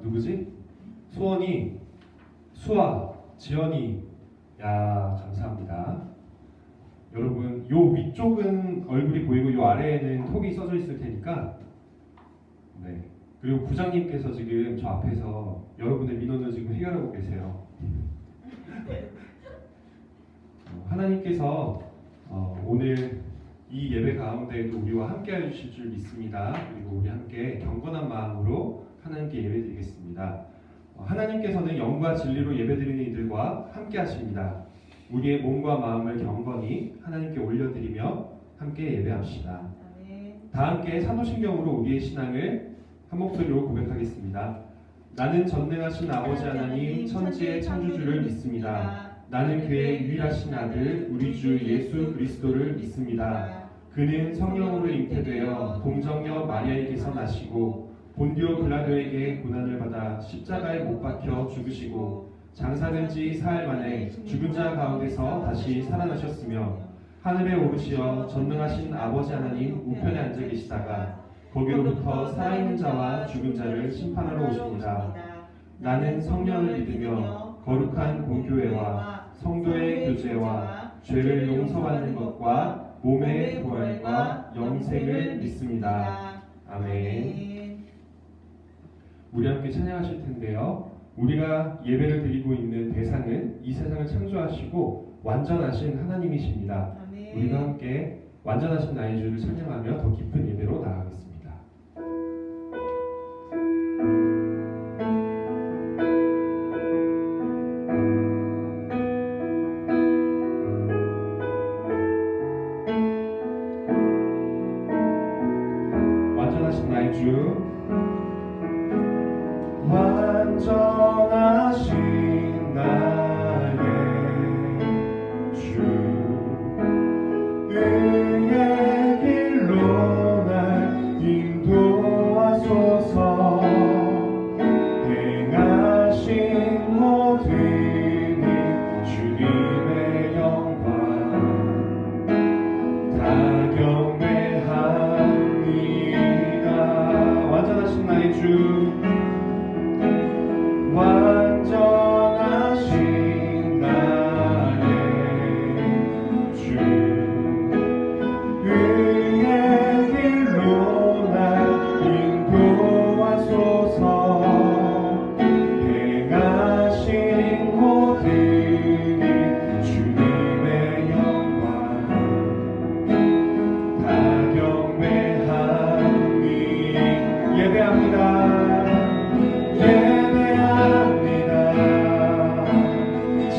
누구지? 소원이, 수아, 지연이. 야, 감사합니다. 여러분, 요 위쪽은 얼굴이 보이고 요 아래에는 톡이 써져 있을 테니까. 네. 그리고 부장님께서 지금 저 앞에서 여러분의 민원을 지금 해결하고 계세요. 하나님께서 오늘 이 예배 가운데에도 우리와 함께 해주실 줄 믿습니다. 그리고 우리 함께 경건한 마음으로 하나님께 예배드리겠습니다. 하나님께서는 영과 진리로 예배드리는 이들과 함께 하십니다. 우리의 몸과 마음을 경건히 하나님께 올려드리며 함께 예배합시다. 다 함께 사도신경으로 우리의 신앙을 한 목소리로 고백하겠습니다. 나는 전능하신 아버지 하나님 천지의 창조주를 믿습니다. 나는 그의 유일하신 아들 우리 주 예수 그리스도를 믿습니다. 그는 성령으로 잉태되어 동정녀 마리아에게서 나시고 본디오 빌라도에게 고난을 받아 십자가에 못 박혀 죽으시고 장사된 지 사흘 만에 죽은 자 가운데서 다시 살아나셨으며 하늘에 오르시어 전능하신 아버지 하나님 우편에 앉아 계시다가 거기로부터 살아있는 자와 죽은 자를 심판하러 오십니다. 나는 성령을 믿으며 거룩한 공교회와 성도의 교제와 죄를 용서받는 것과 몸의 부활과 영생을 믿습니다. 아멘. 우리 함께 찬양하실 텐데요. 우리가 예배를 드리고 있는 대상은 이 세상을 창조하시고 완전하신 하나님이십니다. 아멘. 우리가 함께 완전하신 나의 주를 찬양하며 더 깊은 예배로 나아가겠습니다. 완전하신 나의 주, 완전하신 나의 주, 의의 길로 날 인도하소서. 행하신 모든 일 주님의 영광 다 경배합니다. 완전하신 나의 주, 완전하신 나의 주, 의의 길로 날 인도하소서. 행하신 모든 일 주님의 영광 다 경배하니. 예배합니다.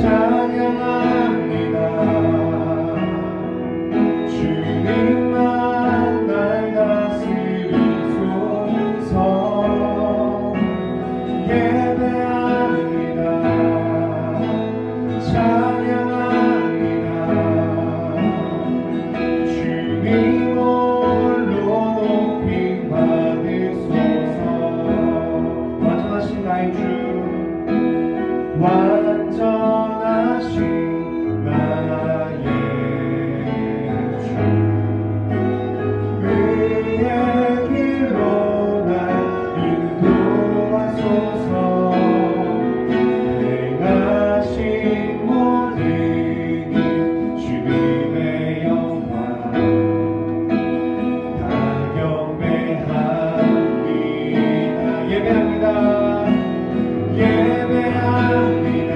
찬양합니다. 주님만 날 다스리소서. 예배합니다. 찬양합니다. 주님 홀로 높임 받으소서. 완전하신 나의 주, 완전하신 나의 주, 의의 길로 날 인도하소서. 행하신 모든 일 주님의 영광 다 경배합니다. 예배합니다. 예배합니다.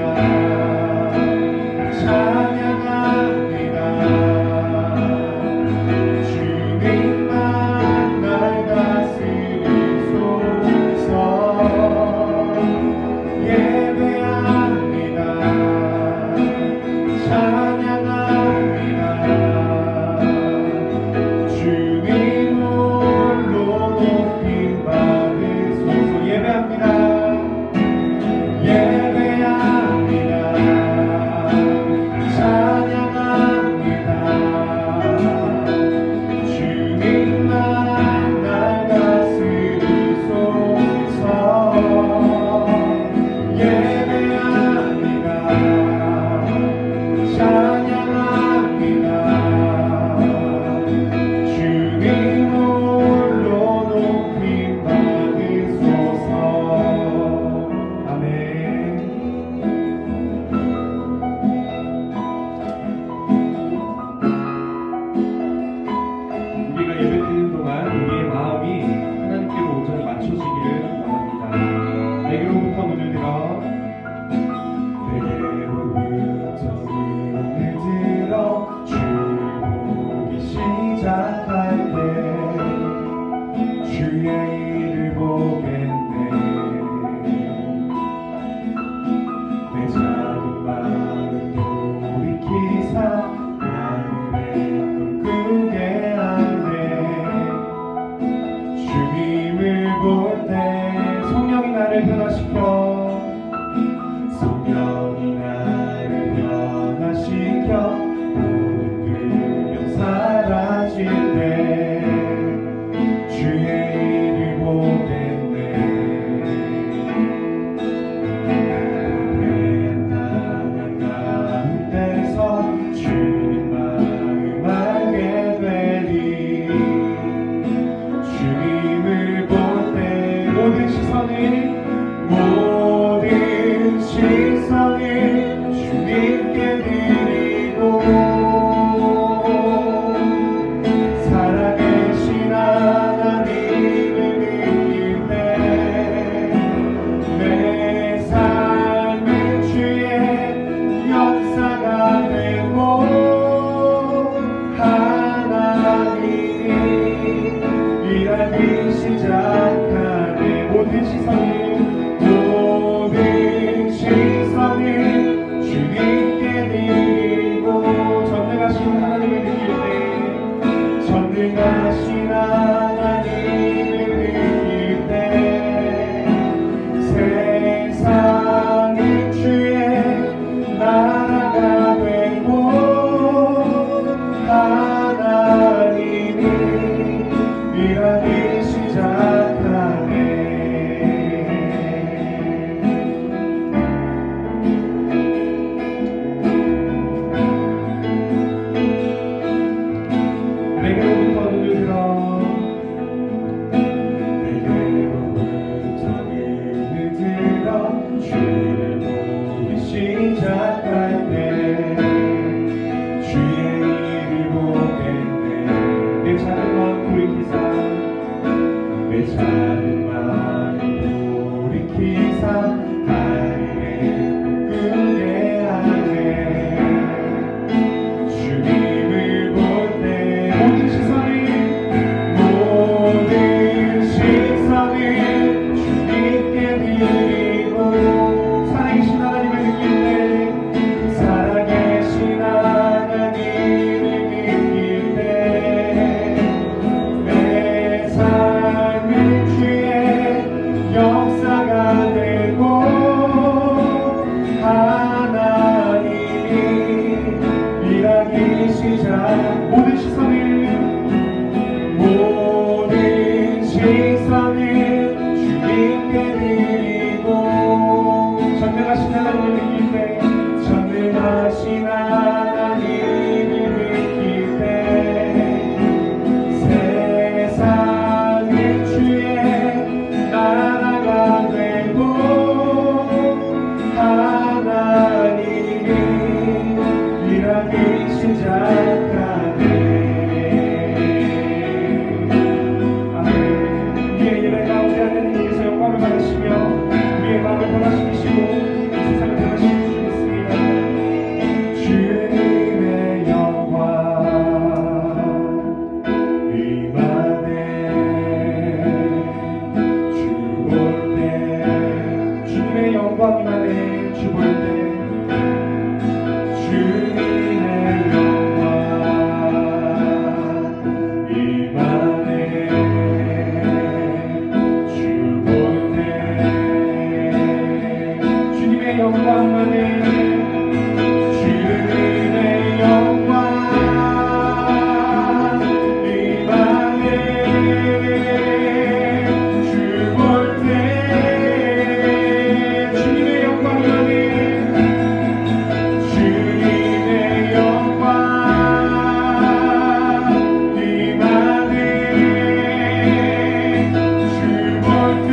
나를 변화시켜 성령이 나를 변화시켜 모든 두려움 사라질 때 주의 일을 보겠네 해안 가운데서 주님 마음 알게 되리 주님을 볼 때 모든 시선을 주님께 드리고 살아계신 하나님을 느낄 때 내 삶은 주의 역사가 되고 하나님이 일하기 시작하네 모든 시선을 주님께 드리고 전능하신 하나님을 느낄 때 전능하신 하나님을 느낄 때 세상은 주의 나라가 되고 하나님이 일하기 시작하네 내게로부터 눈을 들어 주를 보기 시작할 때 주의 일을 보겠네 내 작은 마음 돌이키사 내 작은 마음 돌이키사 하늘에 꿈꾸게 하네 주님을 볼 때 모든 시선을 주님께 드리고 살아계신 하나님을 느낄 때 살아계신 하나님을 느낄 때 내 삶은 주의 역사가 되고 하나님이 일하기 시작 모든 시선을 주님께 드리고 전능하신 하나님을 느낄 때 전능하신 하나님을 느낄 때 세상은 주의 나라가 되고 하나님이 일하기 시작하네 하나님께서 영광을 받으시며 우리의 마음을 변화시키시고 이 세상을 변화시켜 주시겠습니다. 주님의 영광 임하네 주 볼 때 주님의 영광 임하네 주 볼 때 주님의 영광 임하네 영광만에 주님의 영광 임하네 주 볼 때 주님의 영광 임하네 주님의 영광 임하네 주 볼 때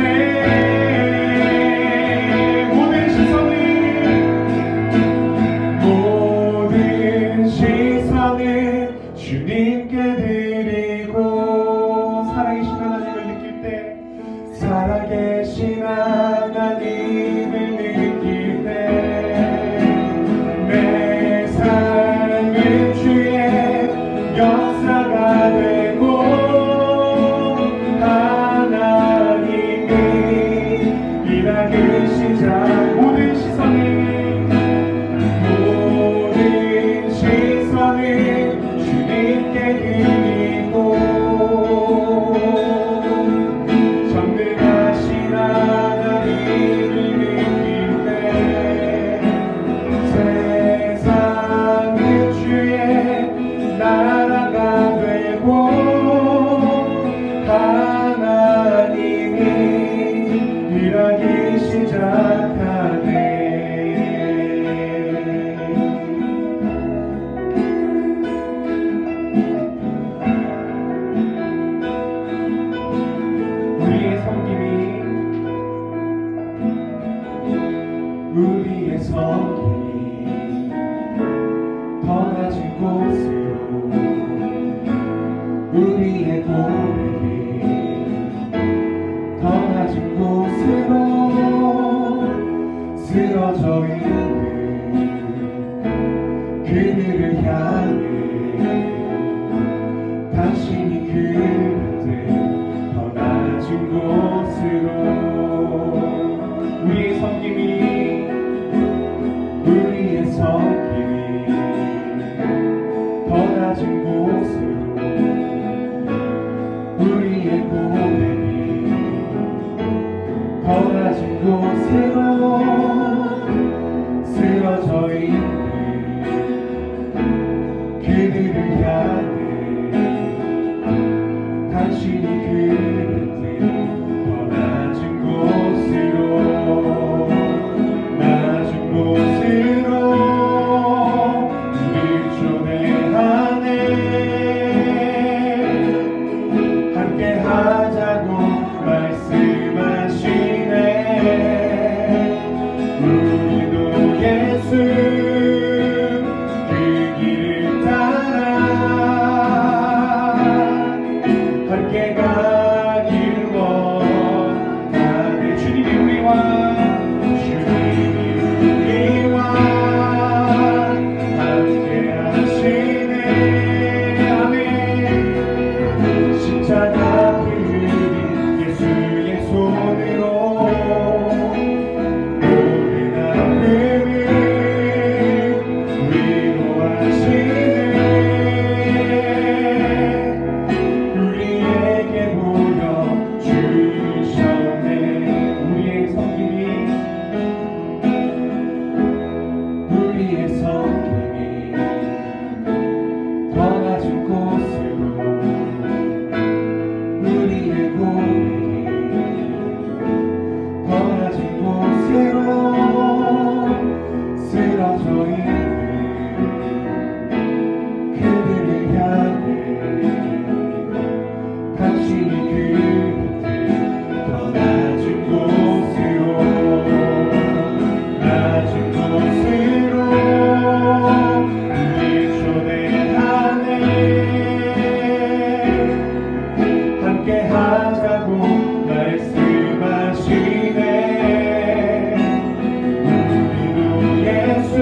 모든 시선을 주님께 드리고 살아계신 하나님을 느낄 때 살아계신 하나님을 느낄 때 내 삶은 주의 역사가 되고 하나님이 일하기 시작 모든 시선을 주님께 드리고 전능하신 하나님 쓰러져 있는 그들을 향해 당신이 그들 더 낮은 곳으로 우리의 섬김이 더 낮은 곳으로 우리의 고백이 더 낮은 곳으로 쓰러져 있는 그들을 향해 당신이 그들 더 낮은 곳으로 낮은 곳으로 우릴 초대하네 함께 하자고 말씀하시네 우리도 예수 그 길을 따라 함께 가길 원하네 주님이 우리와 함께 하시네 아멘 십자가 흘린 예수의 손으로 모든 아픔을 위로하시네 우리에게 보여주셨네 우리의 섬김이 더 낮은 곳으로 우리의 고백이 더 낮은 곳으로 쓰러져 있는 그들을 향해 당신이 그들 더 낮은 곳으로 낮은 곳으로 우릴 초대하네 함께 하자고 말씀하시네 우리도 예수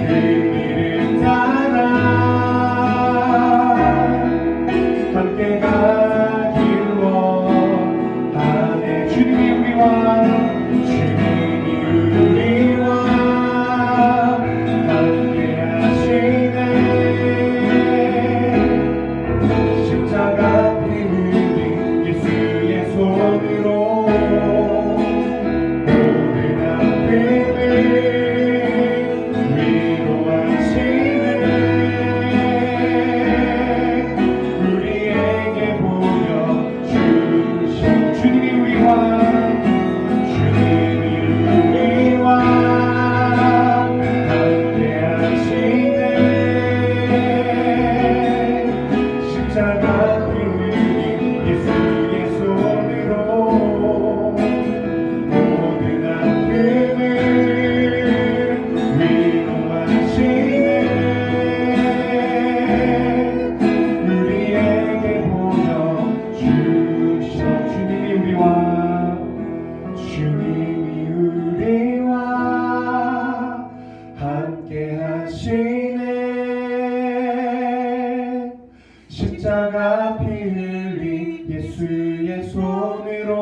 그 길을 따라 함께 가길 원하네 주님이 우리와 함께 하시네 십자가 피 흘린 예수의 손으로 모든 아픔을 위로하시네 우리에게 보여주신 주님이 우리와 함께 하시네 십자가 피 흘린 예수의 손으로 모든 아픔을 위로하시네 우리에게 보여주셔 주님이 우리와 함께 하시네 십자가 피 흘린 예수의 손으로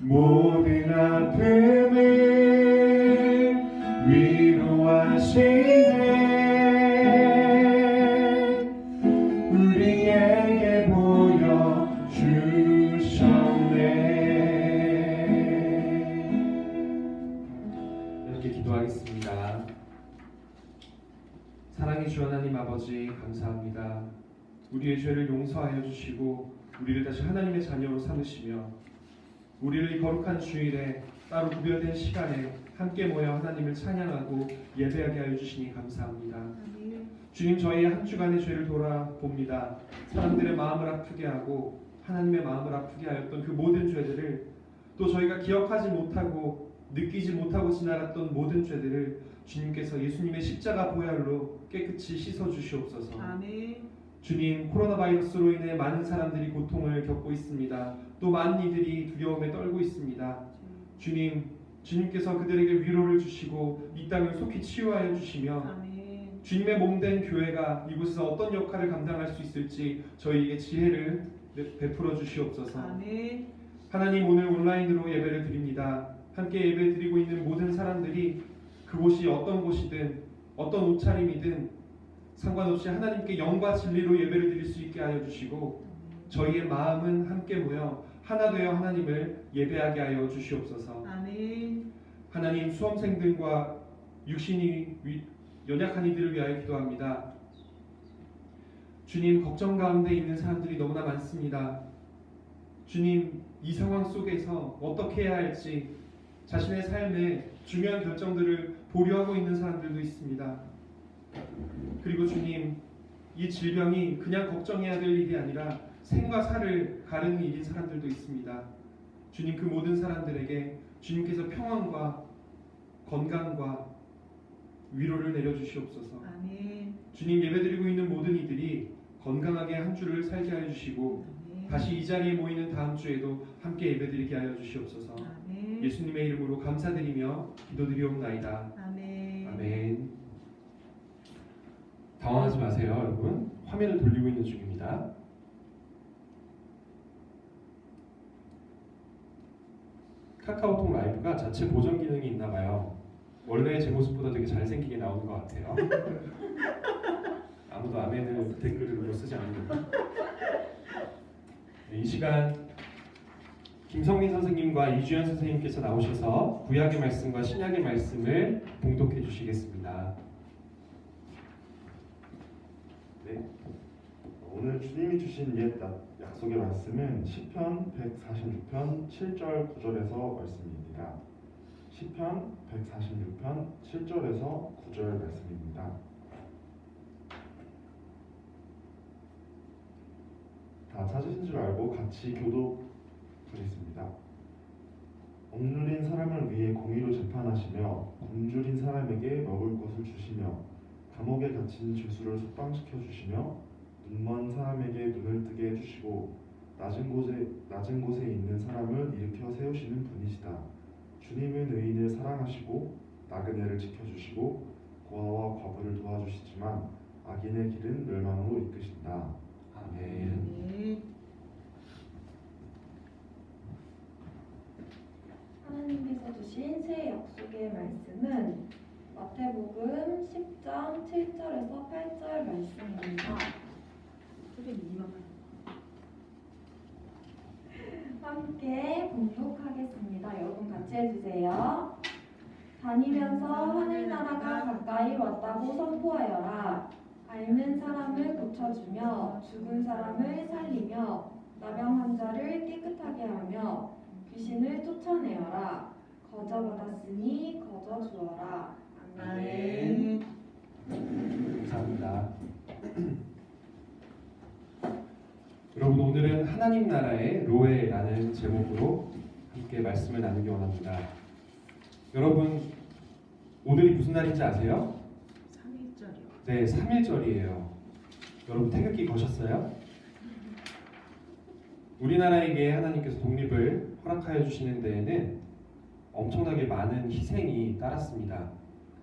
모든 아픔을 위로하시네 우리에게 보여주셨네 이렇게 기도하겠습니다. 사랑의 주 하나님 아버지 감사합니다. 우리의 죄를 용서하여 주시고 우리를 다시 하나님의 자녀로 삼으시며 우리를 이 거룩한 주일에 따로 구별된 시간에 함께 모여 하나님을 찬양하고 예배하게 하여 주시니 감사합니다. 주님 저희의 한 주간의 죄를 돌아봅니다. 사람들의 마음을 아프게 하고 하나님의 마음을 아프게 하였던 그 모든 죄들을 또 저희가 기억하지 못하고 느끼지 못하고 지나갔던 모든 죄들을 주님께서 예수님의 십자가 보혈로 깨끗이 씻어 주시옵소서. 아멘. 주님, 코로나 바이러스로 인해 많은 사람들이 고통을 겪고 있습니다. 또 많은 이들이 두려움에 떨고 있습니다. 주님, 주님께서 그들에게 위로를 주시고 이 땅을 속히 치유하여 주시며 아멘. 주님의 몸된 교회가 이곳에서 어떤 역할을 감당할 수 있을지 저희에게 지혜를 베풀어 주시옵소서. 아멘. 하나님, 오늘 온라인으로 예배를 드립니다. 함께 예배 드리고 있는 모든 사람들이 그곳이 어떤 곳이든 어떤 옷차림이든 상관없이 하나님께 영과 진리로 예배를 드릴 수 있게 하여 주시고 저희의 마음은 함께 모여 하나 되어 하나님을 예배하게 하여 주시옵소서. 아멘. 하나님, 수험생들과 육신이 연약한 이들을 위하여 기도합니다. 주님, 걱정 가운데 있는 사람들이 너무나 많습니다. 주님, 이 상황 속에서 어떻게 해야 할지 자신의 삶에 중요한 결정들을 보류하고 있는 사람들도 있습니다. 그리고 주님, 이 질병이 그냥 걱정해야 될 일이 아니라 생과 사를 가르는 일인 사람들도 있습니다. 주님, 그 모든 사람들에게 주님께서 평안과 건강과 위로를 내려주시옵소서. 아멘. 주님, 예배드리고 있는 모든 이들이 건강하게 한 주를 살게 하여 주시고 아멘. 다시 이 자리에 모이는 다음 주에도 함께 예배드리게 하여 주시옵소서. 아멘. 예수님의 이름으로 감사드리며 기도드리옵나이다. 아멘. 아멘. 당황하지 마세요, 여러분. 화면을 돌리고 있는 중입니다. 카카오톡 라이브가 자체 보정 기능이 있나 봐요. 원래 제 모습보다 되게 잘생기게 나오는 것 같아요. 아무도 아멘을 댓글로 쓰지 않는. 이 시간 김성민 선생님과 이주연 선생님께서 나오셔서 구약의 말씀과 신약의 말씀을 봉독해 주시겠습니다. 네. 오늘 주님이 주신 옛 약속의 말씀은 시편 146편 7절 9절에서 말씀입니다. 시편 146편 7절에서 9절 말씀입니다. 다 찾으신 줄 알고 같이 교독하겠습니다. 억눌린 사람을 위해 공의로 재판하시며 굶주린 사람에게 먹을 것을 주시며 감옥에 갇힌 죄수를 석방시켜 주시며 눈먼 사람에게 눈을 뜨게 해주시고 낮은 곳에 있는 사람을 일으켜 세우시는 분이시다. 주님은 의인을 사랑하시고 나그네를 지켜주시고 고아와 과부를 도와주시지만 악인의 길은 멸망으로 이끄신다. 아멘. 아멘. 하나님께서 주신 새 약속의 말씀은 마태복음 10장 7절에서 8절 말씀입니다. 함께 봉독하겠습니다. 여러분 같이 해주세요. 다니면서 하늘나라가 가까이 왔다고 선포하여라. 앓는 사람을 고쳐주며 죽은 사람을 살리며 나병 환자를 깨끗하게 하며 귀신을 쫓아내어라. 거저 받았으니 거저 주어라. 아멘. 감사합니다. 여러분, 오늘은 하나님 나라의 로에라는 제목으로 함께 말씀을 나누기 원합니다. 여러분, 오늘이 무슨 날인지 아세요? 3일절이요. 네, 3일절이에요. 여러분, 태극기 거셨어요? 우리나라에게 하나님께서 독립을 허락하여 주시는 데에는 엄청나게 많은 희생이 따랐습니다.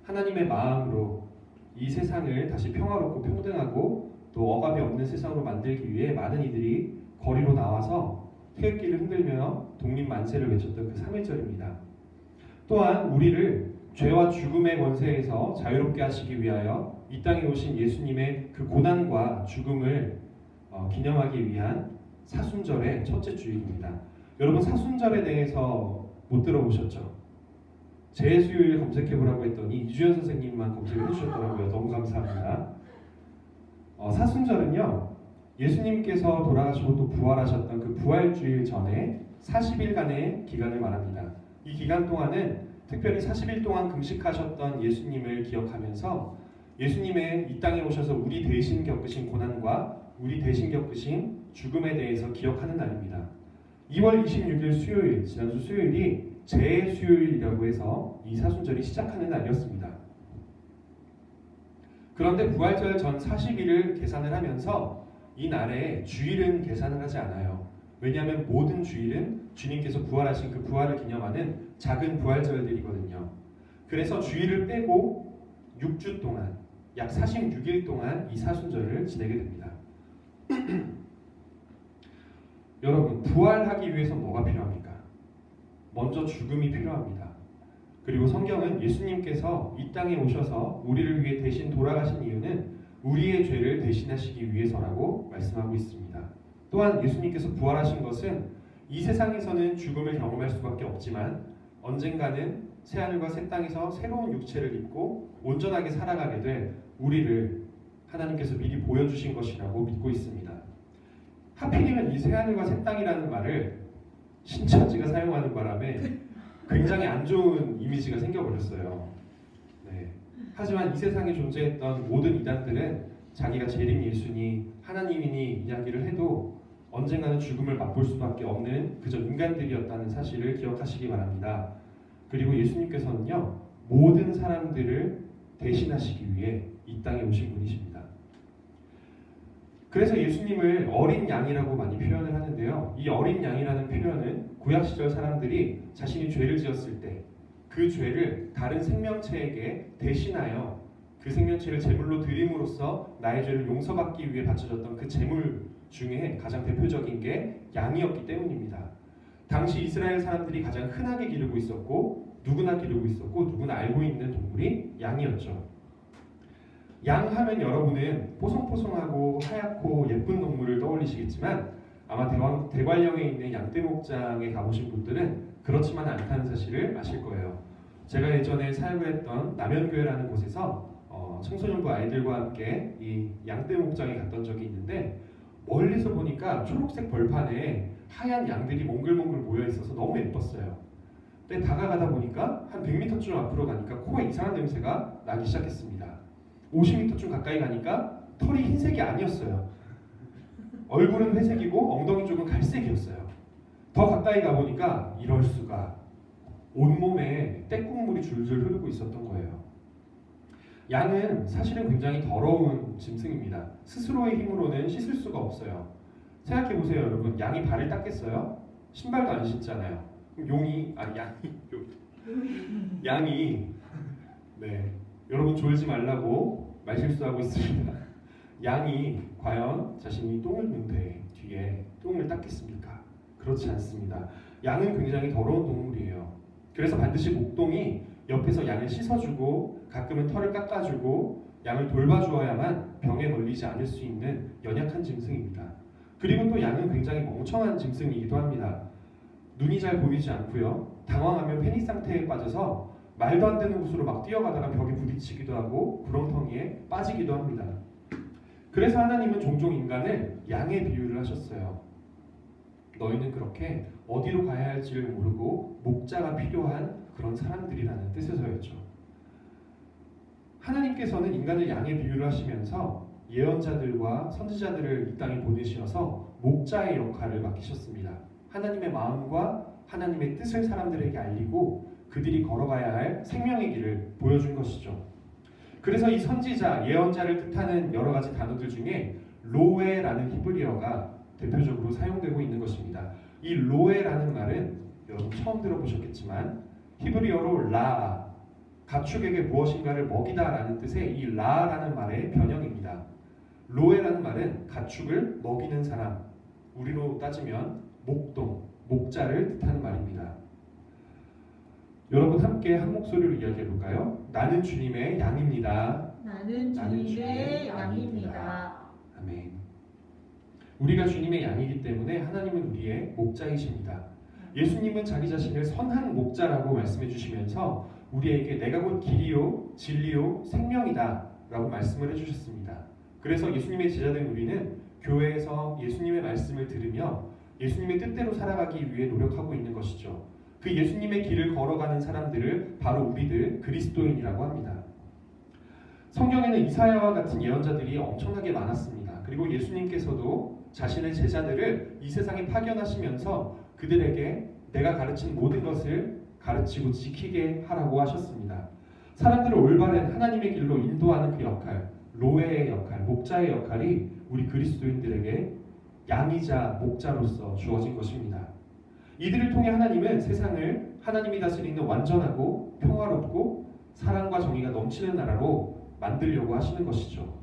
하나님의 마음으로 이 세상을 다시 평화롭고 평등하고 또 억압이 없는 세상으로 만들기 위해 많은 이들이 거리로 나와서 태극기를 흔들며 독립 만세를 외쳤던 그 3.1절입니다. 또한 우리를 죄와 죽음의 권세에서 자유롭게 하시기 위하여 이 땅에 오신 예수님의 그 고난과 죽음을 기념하기 위한 사순절의 첫째 주일입니다. 여러분, 사순절에 대해서 못 들어보셨죠? 재수요일 검색해보라고 했더니 이주연 선생님만 검색을 해주셨더라고요. 너무 감사합니다. 사순절은요, 예수님께서 돌아가시고 또 부활하셨던 그 부활주일 전에 40일간의 기간을 말합니다. 이 기간 동안은 특별히 40일 동안 금식하셨던 예수님을 기억하면서 예수님의 이 땅에 오셔서 우리 대신 겪으신 고난과 우리 대신 겪으신 죽음에 대해서 기억하는 날입니다. 2월 26일 수요일, 지난주 수요일이 재수요일이라고 해서 이 사순절이 시작하는 날이었습니다. 그런데 부활절 전 40일을 계산을 하면서 이 날에 주일은 계산을 하지 않아요. 왜냐하면 모든 주일은 주님께서 부활하신 그 부활을 기념하는 작은 부활절들이거든요. 그래서 주일을 빼고 6주 동안 약 46일 동안 이 사순절을 지내게 됩니다. 여러분, 부활하기 위해서 뭐가 필요합니까? 먼저 죽음이 필요합니다. 그리고 성경은 예수님께서 이 땅에 오셔서 우리를 위해 대신 돌아가신 이유는 우리의 죄를 대신하시기 위해서라고 말씀하고 있습니다. 또한 예수님께서 부활하신 것은 이 세상에서는 죽음을 경험할 수밖에 없지만 언젠가는 새하늘과 새 땅에서 새로운 육체를 입고 온전하게 살아가게 될 우리를 하나님께서 미리 보여주신 것이라고 믿고 있습니다. 하필이면 이 새하늘과 새 땅이라는 말을 신천지가 사용하는 바람에 굉장히 안 좋은 이미지가 생겨버렸어요. 네. 하지만 이 세상에 존재했던 모든 이단들은 자기가 재림 예수니 하나님이니 이야기를 해도 언젠가는 죽음을 맛볼 수밖에 없는 그저 인간들이었다는 사실을 기억하시기 바랍니다. 그리고 예수님께서는요, 모든 사람들을 대신하시기 위해 이 땅에 오신 분이십니다. 그래서 예수님을 어린 양이라고 많이 표현을 하는데요. 이 어린 양이라는 표현은 구약 시절 사람들이 자신이 죄를 지었을 때 그 죄를 다른 생명체에게 대신하여 그 생명체를 제물로 드림으로써 나의 죄를 용서받기 위해 바쳐졌던 그 제물 중에 가장 대표적인 게 양이었기 때문입니다. 당시 이스라엘 사람들이 가장 흔하게 기르고 있었고 누구나 기르고 있었고 누구나 알고 있는 동물이 양이었죠. 양 하면 여러분은 뽀송뽀송하고 하얗고 예쁜 동물을 떠올리시겠지만 아마 대관령에 있는 양떼 목장에 가보신 분들은 그렇지만 않다는 사실을 아실 거예요. 제가 예전에 사역을 했던 남현교회라는 곳에서 청소년부 아이들과 함께 이 양떼 목장에 갔던 적이 있는데 멀리서 보니까 초록색 벌판에 하얀 양들이 몽글몽글 모여 있어서 너무 예뻤어요. 근데 다가가다 보니까 한 100m쯤 앞으로 가니까 코에 이상한 냄새가 나기 시작했습니다. 50m쯤 가까이 가니까 털이 흰색이 아니었어요. 얼굴은 회색이고 엉덩이 쪽은 갈색이었어요. 더 가까이 가보니까 이럴 수가, 온몸에 떼국물이 줄줄 흐르고 있었던 거예요. 양은 사실은 굉장히 더러운 짐승입니다. 스스로의 힘으로는 씻을 수가 없어요. 생각해보세요, 여러분. 양이 발을 닦겠어요? 신발도 안 신잖아요. 그럼 양이 네, 여러분 졸지 말라고 말실수하고 있습니다. 양이 과연 자신이 똥을 눈대 뒤에 똥을 닦겠습니까? 그렇지 않습니다. 양은 굉장히 더러운 동물이에요. 그래서 반드시 목동이 옆에서 양을 씻어주고 가끔은 털을 깎아주고 양을 돌봐주어야만 병에 걸리지 않을 수 있는 연약한 짐승입니다. 그리고 또 양은 굉장히 멍청한 짐승이기도 합니다. 눈이 잘 보이지 않고요. 당황하면 패닉 상태에 빠져서 말도 안 되는 곳으로 막 뛰어가다가 벽에 부딪히기도 하고 구렁텅이에 빠지기도 합니다. 그래서 하나님은 종종 인간을 양에 비유를 하셨어요. 너희는 그렇게 어디로 가야 할지를 모르고 목자가 필요한 그런 사람들이라는 뜻에서였죠. 하나님께서는 인간을 양에 비유를 하시면서 예언자들과 선지자들을 이 땅에 보내셔서 목자의 역할을 맡기셨습니다. 하나님의 마음과 하나님의 뜻을 사람들에게 알리고 그들이 걸어가야 할 생명의 길을 보여준 것이죠. 그래서 이 선지자, 예언자를 뜻하는 여러 가지 단어들 중에 로에라는 히브리어가 대표적으로 사용되고 있는 것입니다. 이 로에라는 말은 여러분 처음 들어보셨겠지만 히브리어로 라, 가축에게 무엇인가를 먹이다라는 뜻의 이 라라는 말의 변형입니다. 로에라는 말은 가축을 먹이는 사람, 우리로 따지면 목동, 목자를 뜻하는 말입니다. 여러분 함께 한 목소리로 이야기해 볼까요? 나는 주님의 양입니다. 나는 주님의 양입니다. 아멘. 우리가 주님의 양이기 때문에 하나님은 우리의 목자이십니다. 예수님은 자기 자신을 선한 목자라고 말씀해 주시면서 우리에게 내가 곧 길이요 진리요 생명이다 라고 말씀을 해주셨습니다. 그래서 예수님의 제자된 우리는 교회에서 예수님의 말씀을 들으며 예수님의 뜻대로 살아가기 위해 노력하고 있는 것이죠. 그 예수님의 길을 걸어가는 사람들을 바로 우리들 그리스도인이라고 합니다. 성경에는 이사야와 같은 예언자들이 엄청나게 많았습니다. 그리고 예수님께서도 자신의 제자들을 이 세상에 파견하시면서 그들에게 내가 가르친 모든 것을 가르치고 지키게 하라고 하셨습니다. 사람들을 올바른 하나님의 길로 인도하는 그 역할, 로에의 역할, 목자의 역할이 우리 그리스도인들에게 양이자 목자로서 주어진 것입니다. 이들을 통해 하나님은 세상을 하나님이 다스리는 완전하고 평화롭고 사랑과 정의가 넘치는 나라로 만들려고 하시는 것이죠.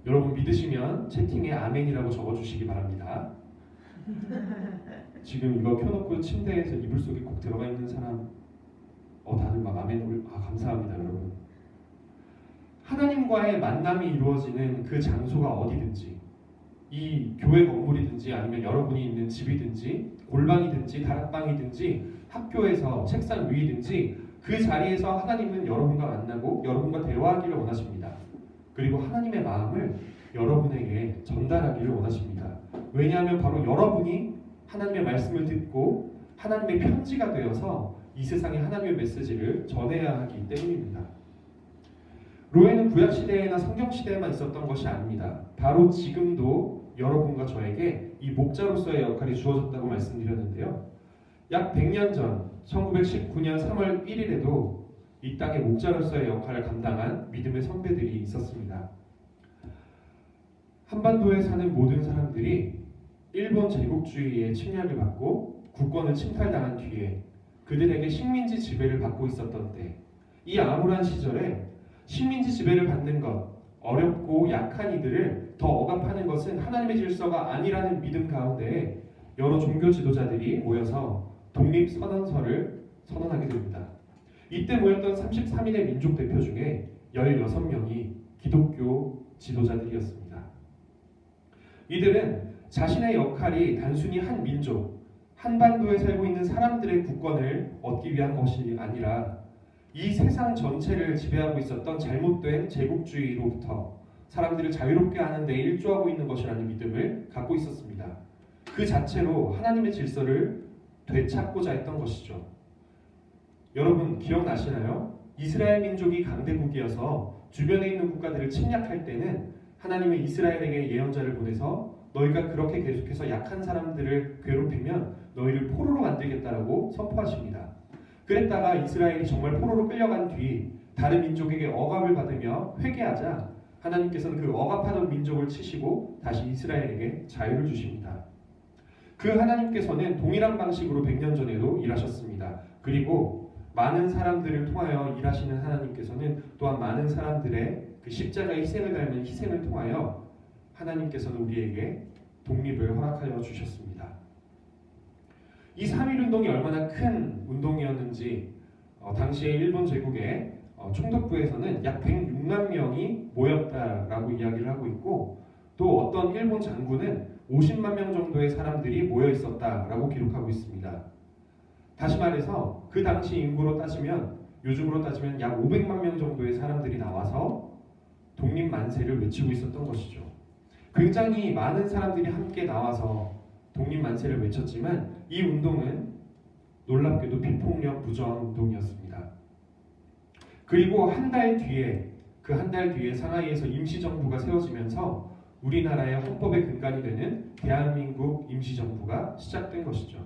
여러분 믿으시면 채팅에 아멘이라고 적어주시기 바랍니다. 지금 이거 켜놓고 침대에서 이불 속에 꼭 들어가 있는 사람 다들 막 아멘 감사합니다 여러분. 하나님과의 만남이 이루어지는 그 장소가 어디든지 이 교회 건물이든지 아니면 여러분이 있는 집이든지 골방이든지 다락방이든지 학교에서 책상 위이든지 그 자리에서 하나님은 여러분과 만나고 여러분과 대화하기를 원하십니다. 그리고 하나님의 마음을 여러분에게 전달하기를 원하십니다. 왜냐하면 바로 여러분이 하나님의 말씀을 듣고 하나님의 편지가 되어서 이 세상에 하나님의 메시지를 전해야 하기 때문입니다. 로에는 구약시대나 성경시대에만 있었던 것이 아닙니다. 바로 지금도 여러분과 저에게 이 목자로서의 역할이 주어졌다고 말씀드렸는데요. 약 100년 전 1919년 3월 1일에도 이 땅의 목자로서의 역할을 감당한 믿음의 선배들이 있었습니다. 한반도에 사는 모든 사람들이 일본 제국주의의 침략을 받고 국권을 침탈당한 뒤에 그들에게 식민지 지배를 받고 있었던 때, 이 암울한 시절에 식민지 지배를 받는 것, 어렵고 약한 이들을 더 억압하는 것은 하나님의 질서가 아니라는 믿음 가운데 여러 종교 지도자들이 모여서 독립선언서를 선언하게 됩니다. 이때 모였던 33인의 민족 대표 중에 16명이 기독교 지도자들이었습니다. 이들은 자신의 역할이 단순히 한 민족, 한반도에 살고 있는 사람들의 국권을 얻기 위한 것이 아니라 이 세상 전체를 지배하고 있었던 잘못된 제국주의로부터 사람들을 자유롭게 하는 데 일조하고 있는 것이라는 믿음을 갖고 있었습니다. 그 자체로 하나님의 질서를 되찾고자 했던 것이죠. 여러분 기억나시나요? 이스라엘 민족이 강대국이어서 주변에 있는 국가들을 침략할 때는 하나님은 이스라엘에게 예언자를 보내서 너희가 그렇게 계속해서 약한 사람들을 괴롭히면 너희를 포로로 만들겠다라고 선포하십니다. 그랬다가 이스라엘이 정말 포로로 끌려간 뒤 다른 민족에게 억압을 받으며 회개하자 하나님께서는 그 억압하던 민족을 치시고 다시 이스라엘에게 자유를 주십니다. 그 하나님께서는 동일한 방식으로 100년 전에도 일하셨습니다. 그리고 많은 사람들을 통하여 일하시는 하나님께서는 또한 많은 사람들의 그 십자가의 희생을 닮은 희생을 통하여 하나님께서는 우리에게 독립을 허락하여 주셨습니다. 이 3.1운동이 얼마나 큰 운동이었는지 당시에 일본 제국의 총독부에서는 약 106만 명이 모였다라고 이야기를 하고 있고 또 어떤 일본 장군은 50만 명 정도의 사람들이 모여 있었다라고 기록하고 있습니다. 다시 말해서 그 당시 인구로 따지면 요즘으로 따지면 약 500만 명 정도의 사람들이 나와서 독립 만세를 외치고 있었던 것이죠. 굉장히 많은 사람들이 함께 나와서 독립 만세를 외쳤지만 이 운동은 놀랍게도 비폭력 무저항 운동이었습니다. 그리고 한 달 뒤에 그 한 달 뒤에 상하이에서 임시정부가 세워지면서 우리나라의 헌법의 근간이 되는 대한민국 임시정부가 시작된 것이죠.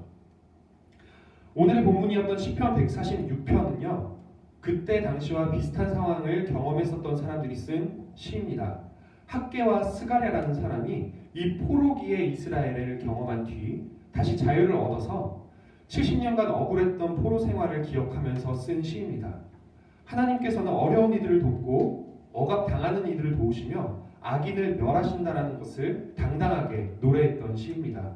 오늘의 본문이었던 시편 146편은요. 그때 당시와 비슷한 상황을 경험했었던 사람들이 쓴 시입니다. 학개와 스가랴라는 사람이 이 포로기의 이스라엘을 경험한 뒤 다시 자유를 얻어서 70년간 억울했던 포로 생활을 기억하면서 쓴 시입니다. 하나님께서는 어려운 이들을 돕고 억압당하는 이들을 도우시며 악인을 멸하신다라는 것을 당당하게 노래했던 시입니다.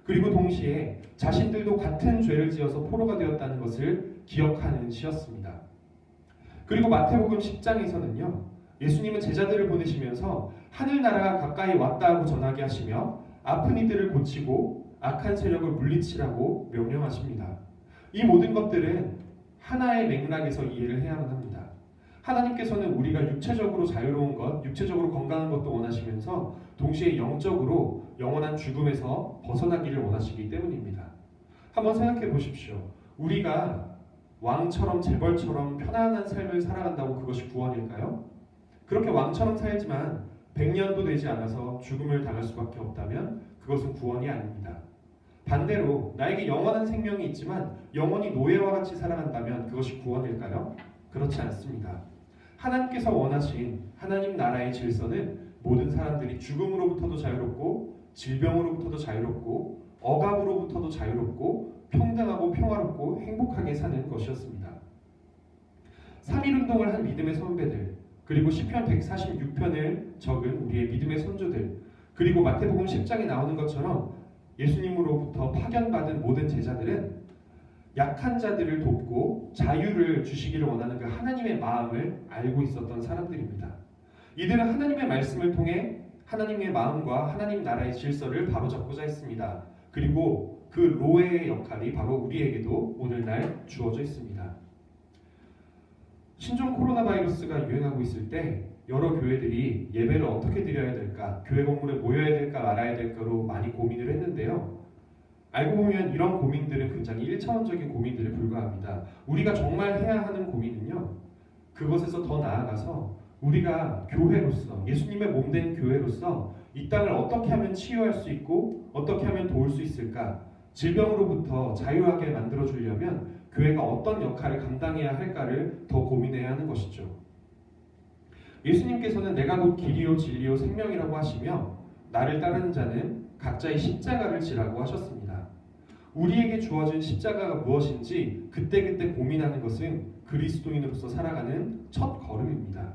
그리고 동시에 자신들도 같은 죄를 지어서 포로가 되었다는 것을 기억하는 시였습니다. 그리고 마태복음 10장에서는요. 예수님은 제자들을 보내시면서 하늘나라가 가까이 왔다 하고 전하게 하시며 아픈 이들을 고치고 악한 세력을 물리치라고 명령하십니다. 이 모든 것들은 하나의 맥락에서 이해를 해야만 합니다. 하나님께서는 우리가 육체적으로 자유로운 것, 육체적으로 건강한 것도 원하시면서 동시에 영적으로 영원한 죽음에서 벗어나기를 원하시기 때문입니다. 한번 생각해 보십시오. 우리가 왕처럼 재벌처럼 편안한 삶을 살아간다고 그것이 구원일까요? 그렇게 왕처럼 살지만 100년도 되지 않아서 죽음을 당할 수밖에 없다면 그것은 구원이 아닙니다. 반대로 나에게 영원한 생명이 있지만 영원히 노예와 같이 살아간다면 그것이 구원일까요? 그렇지 않습니다. 하나님께서 원하신 하나님 나라의 질서는 모든 사람들이 죽음으로부터도 자유롭고 질병으로부터도 자유롭고 억압으로부터도 자유롭고 평등하고 평화롭고 행복하게 사는 것이었습니다. 3.1운동을 한 믿음의 선배들, 그리고 시편 146편을 적은 우리의 믿음의 선조들, 그리고 마태복음 10장에 나오는 것처럼 예수님으로부터 파견받은 모든 제자들은 약한 자들을 돕고 자유를 주시기를 원하는 그 하나님의 마음을 알고 있었던 사람들입니다. 이들은 하나님의 말씀을 통해 하나님의 마음과 하나님 나라의 질서를 바로잡고자 했습니다. 그리고 그 로의 역할이 바로 우리에게도 오늘날 주어져 있습니다. 신종 코로나 바이러스가 유행하고 있을 때 여러 교회들이 예배를 어떻게 드려야 될까, 교회 건물에 모여야 될까 말아야 될까로 많이 고민을 했는데요. 알고 보면 이런 고민들은 굉장히 1차원적인 고민들에 불과합니다. 우리가 정말 해야 하는 고민은요, 그것에서 더 나아가서 우리가 교회로서, 예수님의 몸된 교회로서 이 땅을 어떻게 하면 치유할 수 있고 어떻게 하면 도울 수 있을까, 질병으로부터 자유하게 만들어주려면 교회가 어떤 역할을 감당해야 할까를 더 고민해야 하는 것이죠. 예수님께서는 내가 곧 길이요 진리요 생명이라고 하시며 나를 따르는 자는 각자의 십자가를 지라고 하셨습니다. 우리에게 주어진 십자가가 무엇인지 그때그때 고민하는 것은 그리스도인으로서 살아가는 첫 걸음입니다.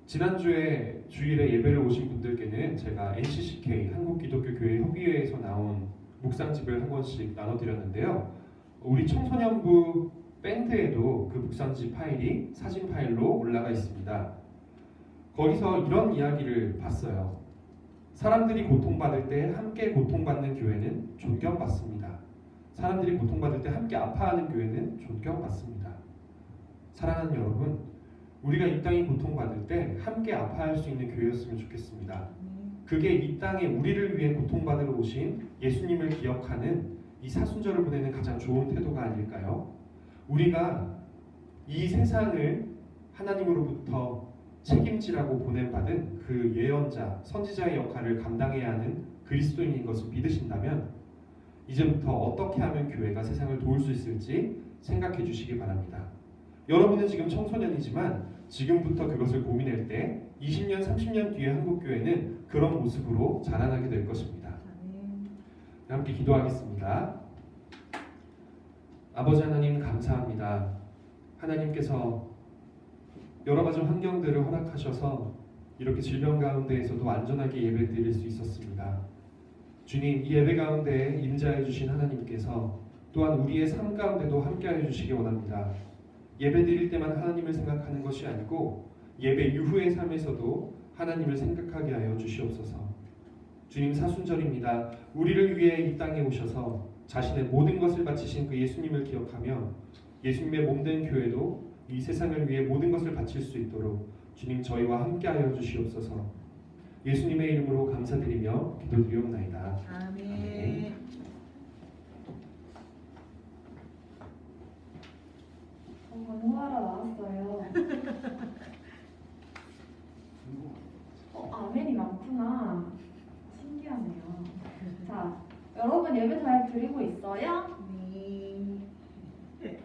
지난주에 주일에 예배를 오신 분들께는 제가 NCCK 한국기독교교회 협의회에서 나온 묵상집을 한 권씩 나눠드렸는데요. 우리 청소년부 밴드에도 그 묵상집 파일이 사진 파일로 올라가 있습니다. 거기서 이런 이야기를 봤어요. 사람들이 고통받을 때 함께 고통받는 교회는 존경받습니다. 사람들이 고통받을 때 함께 아파하는 교회는 존경받습니다. 사랑하는 여러분, 우리가 이 땅이 고통받을 때 함께 아파할 수 있는 교회였으면 좋겠습니다. 그게 이 땅에 우리를 위해 고통받으러 오신 예수님을 기억하는 이 사순절을 보내는 가장 좋은 태도가 아닐까요? 우리가 이 세상을 하나님으로부터 책임지라고 보냄받은 그 예언자, 선지자의 역할을 감당해야 하는 그리스도인인 것을 믿으신다면 이제부터 어떻게 하면 교회가 세상을 도울 수 있을지 생각해 주시기 바랍니다. 여러분은 지금 청소년이지만 지금부터 그것을 고민할 때 20년, 30년 뒤에 한국교회는 그런 모습으로 자라나게 될 것입니다. 함께 기도하겠습니다. 아버지 하나님 감사합니다. 하나님께서 여러 가지 환경들을 허락하셔서 이렇게 질병 가운데에서도 안전하게 예배드릴 수 있었습니다. 주님, 이 예배 가운데 임재해 주신 하나님께서 또한 우리의 삶 가운데도 함께하여 주시기 원합니다. 예배 드릴 때만 하나님을 생각하는 것이 아니고 예배 이후의 삶에서도 하나님을 생각하게 하여 주시옵소서. 주님, 사순절입니다. 우리를 위해 이 땅에 오셔서 자신의 모든 것을 바치신 그 예수님을 기억하며 예수님의 몸된 교회도 이 세상을 위해 모든 것을 바칠 수 있도록 주님 저희와 함께하여 주시옵소서. 예수님의 이름으로 감사드리며 기도드리옵나이다. 아멘. 건호하러 나왔어요. 아멘이 많구나. 신기하네요. 자, 여러분 예배 잘 드리고 있어요? 네.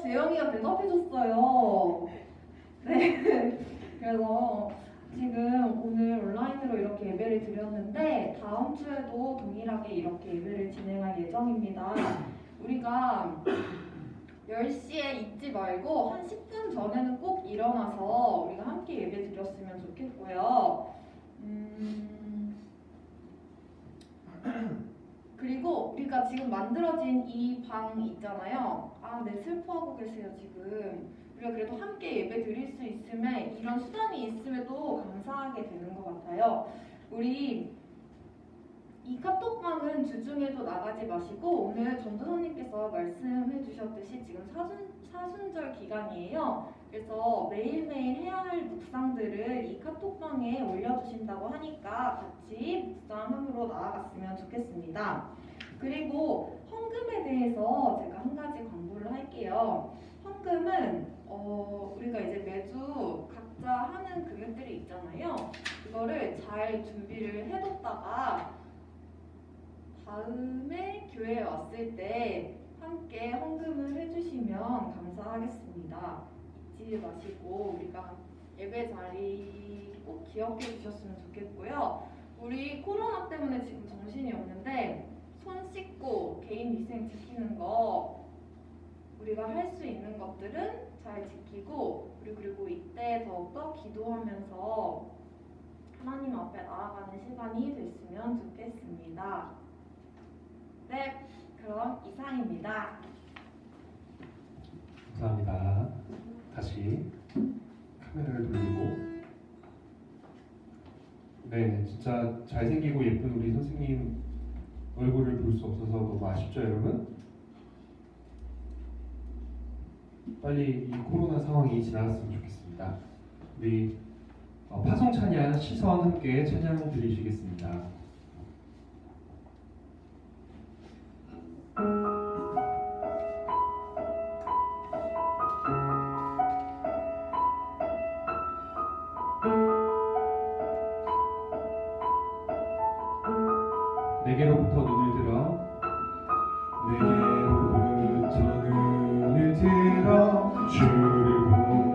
재영이가 대답해줬어요. 네. 그래서 지금 오늘 온라인으로 이렇게 예배를 드렸는데 다음 주에도 동일하게 이렇게 예배를 진행할 예정입니다. 우리가 10시에 잊지 말고 한 10분 전에는 꼭 일어나서 우리가 함께 예배 드렸으면 좋겠고요. 그리고 우리가 지금 만들어진 이 방 있잖아요. 네, 슬퍼하고 계세요, 지금. 우리가 그래도 함께 예배 드릴 수 있음에 이런 수단이 있음에도 감사하게 되는 것 같아요. 우리 이 카톡방은 주중에도 나가지 마시고 오늘 전도사님께서 말씀해 주셨듯이 지금 사순절 기간이에요. 그래서 매일매일 해야 할 묵상들을 이 카톡방에 올려주신다고 하니까 같이 묵상함으로 나아갔으면 좋겠습니다. 그리고 헌금에 대해서 제가 한 가지 광고를 할게요. 헌금은 우리가 이제 매주 각자 하는 금액들이 있잖아요. 그거를 잘 준비를 해뒀다가 다음에 교회에 왔을 때 함께 헌금을 해주시면 감사하겠습니다. 잊지 마시고 우리가 예배 자리 꼭 기억해 주셨으면 좋겠고요. 우리 코로나 때문에 지금 정신이 없는데 손 씻고 개인 위생 지키는 거 우리가 할 수 있는 것들은 잘 지키고 그리고 이때 더욱더 기도하면서 하나님 앞에 나아가는 시간이 됐으면 좋겠습니다. 네, 그럼 이상입니다. 감사합니다. 다시 카메라를 돌리고. 네, 진짜 잘생기고 예쁜 우리 선생님 얼굴을 볼 수 없어서 너무 아쉽죠, 여러분? 빨리 이 코로나 상황이 지나갔으면 좋겠습니다. 우리 파송 찬양 시선 함께 찬양 드리시겠습니다. 내게로부터 눈을 들어 내게로부터 눈을 들어 주를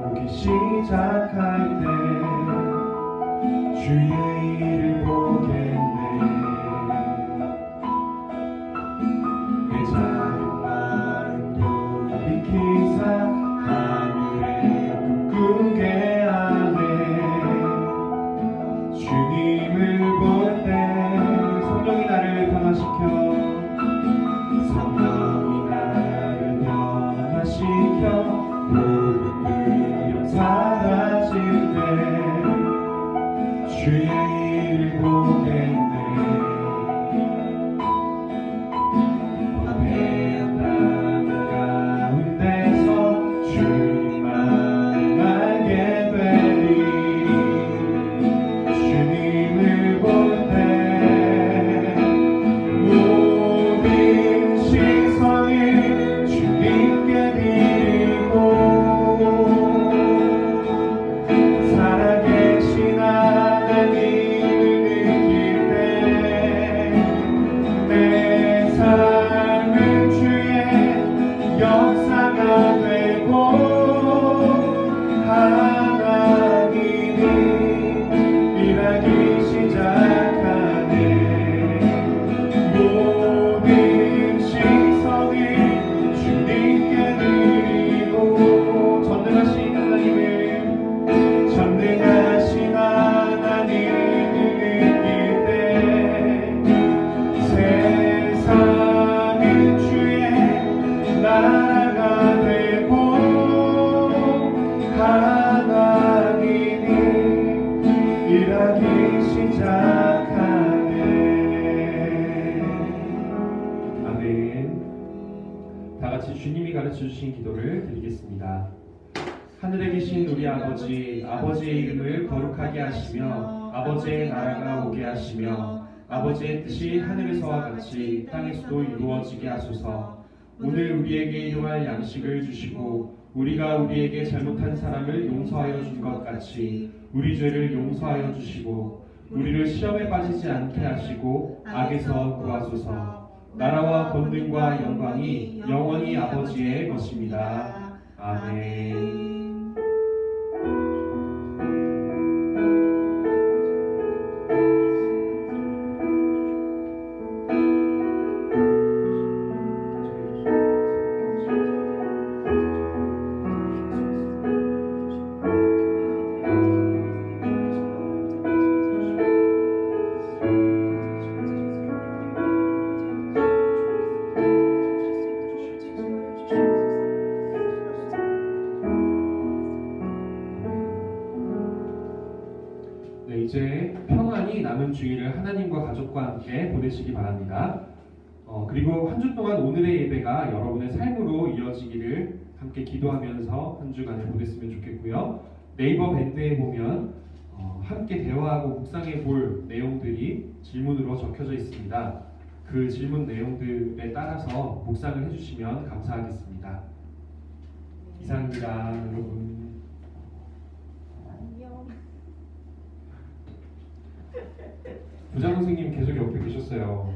보기 시작할 때 주의 일을 보겠네. 내 작은 마음도 비키사 하늘에 꿈꾸게 하네. 주님을 볼 때 성령이 나를 변화시켜 성령이 나를 변화시켜 모든 두려움 사라질 때 주의 일을 보겠네. 화려한 땅 가운데서 주님만을 알게 되리. 주님을 볼 때 모든 시선이 주님께 드리고 살아계신 하나님을 느낄 때 내 삶은 주의 역사가 되고 하나님이 일하기 시작하네. 모든 시선이 주님께 드리고 전능하신 하나님을 느낄 때 세상은 주의 나라가 되고 하나님이 일하기 시작하네. 아멘. 다 같이 주님이 가르쳐 주신 기도를 드리겠습니다. 하늘에 계신 우리 아버지, 아버지의 이름을 거룩하게 하시며 아버지의 나라가 오게 하시며 아버지의 뜻이 하늘에서와 같이 땅에서도 이루어지게 하소서. 오늘 우리에게 일용할 양식을 주시고 우리가 우리에게 잘못한 사람을 용서하여 준 것 같이 우리 죄를 용서하여 주시고 우리를 시험에 빠지지 않게 하시고 악에서 구하소서. 나라와 권능과 영광이 영원히 아버지의 것입니다. 아멘. 네, 이제 평안히 남은 주일을 하나님과 가족과 함께 보내시기 바랍니다. 그리고 한 주 동안 오늘의 예배가 여러분의 삶으로 이어지기를 함께 기도하면서 한 주간을 보냈으면 좋겠고요. 네이버 밴드에 보면 함께 대화하고 묵상해 볼 내용들이 질문으로 적혀져 있습니다. 그 질문 내용들에 따라서 묵상을 해주시면 감사하겠습니다. 이상입니다, 여러분. 안녕. 부장 선생님 계속 옆에 계셨어요.